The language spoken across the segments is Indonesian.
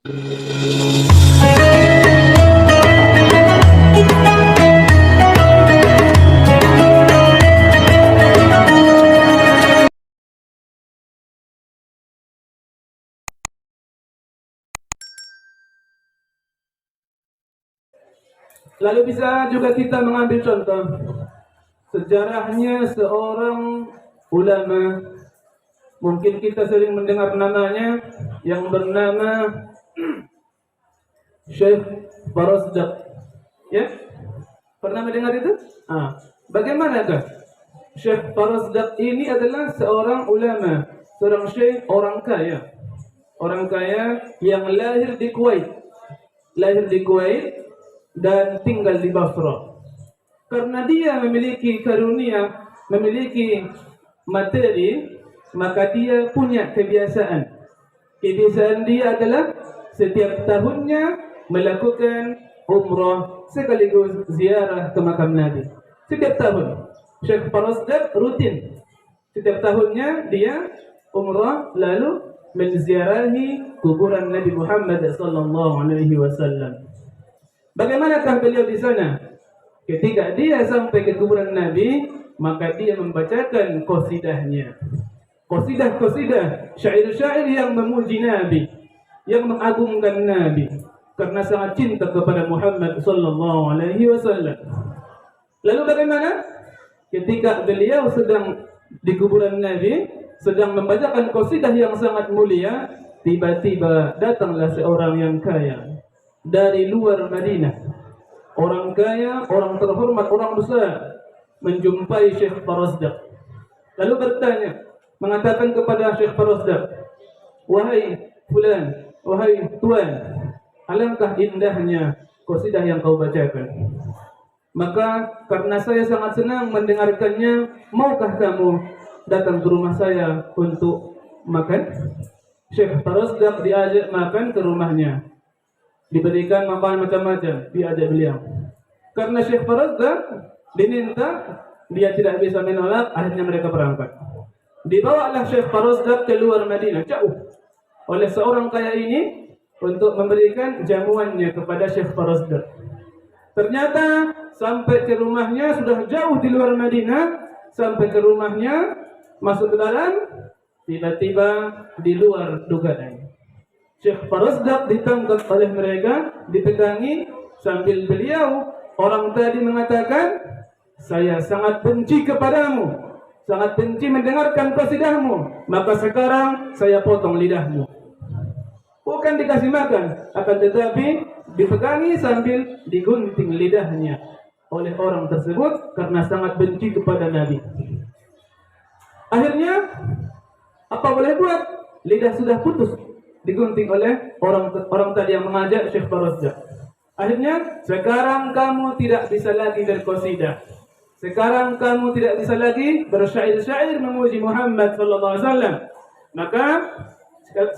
Lalu bisa juga kita mengambil contoh sejarahnya seorang ulama, mungkin kita sering mendengar namanya, yang bernama Syekh Farosdak. Ya? Pernah mendengar itu? Bagaimanakah? Syekh Farosdak ini adalah seorang ulama, seorang syekh, orang kaya. Orang kaya yang lahir di Kuwait. Dan tinggal di Basra. Karena dia memiliki karunia, memiliki materi, maka dia punya kebiasaan. Kebiasaan dia adalah setiap tahunnya melakukan umrah sekaligus ziarah ke makam Nabi. Setiap tahun Syekh Farosdak rutin. Setiap tahunnya dia umrah lalu menziarahi kuburan Nabi Muhammad sallallahu alaihi wasallam. Bagaimanakah beliau di sana? Ketika dia sampai ke kuburan Nabi, maka dia membacakan qasidahnya. Qasidah-qasidah, syair-syair yang memuji Nabi, yang mengagungkan Nabi karena sangat cinta kepada Muhammad sallallahu alaihi wasallam. Lalu bagaimana? Ketika beliau sedang di kuburan Nabi, sedang membacakan qasidah yang sangat mulia, tiba-tiba datanglah seorang yang kaya dari luar Madinah. Orang kaya, orang terhormat, orang besar menjumpai Syekh Farosdak. Lalu bertanya, mengatakan kepada Syekh Farosdak, "Wahai fulan, wahai tuan, alangkah indahnya qasidah yang kau bacakan. Maka karena saya sangat senang mendengarkannya, maukah kamu datang ke rumah saya untuk makan?" Syekh Farosdak diajak makan ke rumahnya. Diberikan makanan macam-macam, diajak beliau. Karena Syekh Farosdak diminta, dia tidak bisa menolak, akhirnya mereka berangkat. Dibawalah Syekh Farosdak keluar Madinah, jauh, oleh seorang kaya ini untuk memberikan jamuannya kepada Syekh Farosdak. Ternyata sampai ke rumahnya sudah jauh di luar Madinah, sampai ke rumahnya, masuk ke dalam, tiba-tiba di luar dugaan. Syekh Farosdak ditangkap oleh mereka, dipegangi, sambil beliau, orang tadi mengatakan, "Saya sangat benci kepadamu, sangat benci mendengarkan qasidahmu, maka sekarang saya potong lidahmu." Bukan dikasih makan, akan tetapi dipegangi sambil digunting lidahnya oleh orang tersebut karena sangat benci kepada Nabi. Akhirnya apa boleh buat? Lidah sudah putus, digunting oleh orang tadi yang mengajak Syekh Farosdak. Akhirnya, sekarang kamu tidak bisa lagi berqasidah. Sekarang kamu tidak bisa lagi bersyair-syair memuji Muhammad sallallahu alaihi wasallam. Maka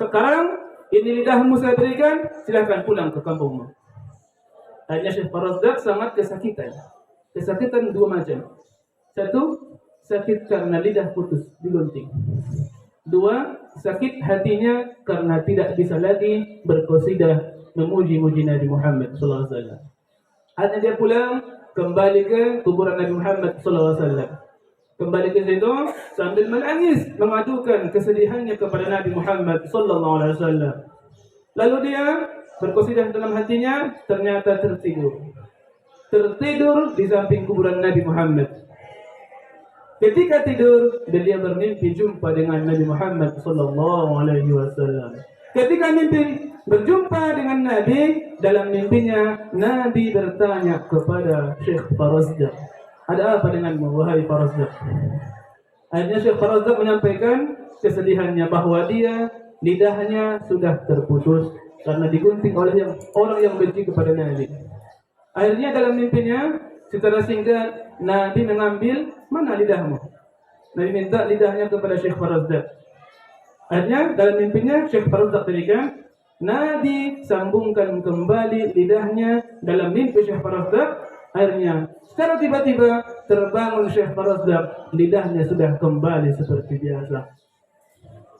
sekarang ini lidahmu saya berikan, silahkan pulang ke kampungmu. Akhirnya Syekh Farosdak sangat kesakitan. Kesakitan dua macam. Satu, sakit karena lidah putus, digunting. Dua, sakit hatinya karena tidak bisa lagi berqasidah memuji-muji Nabi Muhammad sallallahu alaihi wasallam. Akhirnya dia pulang, kembali ke kuburan Nabi Muhammad sallallahu alaihi wasallam. Kembali ke situ sambil menangis, mengadukan kesedihannya kepada Nabi Muhammad sallallahu alaihi wasallam. Lalu dia berqasidah dalam hatinya, ternyata tertidur. Tertidur di samping kuburan Nabi Muhammad. Ketika tidur, beliau bermimpi jumpa dengan Nabi Muhammad sallallahu alaihi wasallam. Ketika mimpi berjumpa dengan Nabi, dalam mimpinya Nabi bertanya kepada Syekh Farosdak, "Ada apa denganmu, wahai Farosdak?" Akhirnya Syekh Farosdak menyampaikan kesedihannya bahwa dia lidahnya sudah terputus karena digunting oleh orang yang benci kepada Nabi. Akhirnya dalam mimpinya secara singkat Nabi mengambil, "Mana lidahmu?" Nabi minta lidahnya kepada Syekh Farosdak. Akhirnya dalam mimpinya Syekh Farosdak berikan, Nabi sambungkan kembali lidahnya dalam mimpi Syekh Farosdak. Akhirnya secara tiba-tiba terbangun Syekh Farosdak, lidahnya sudah kembali seperti biasa.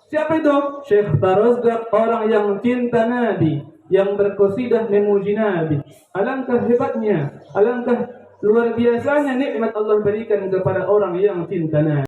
Siapa itu? Syekh Farosdak, orang yang cinta Nabi, yang berqasidah memuji Nabi. Alangkah hebatnya, alangkah luar biasanya nikmat Allah berikan kepada orang yang cinta Nabi.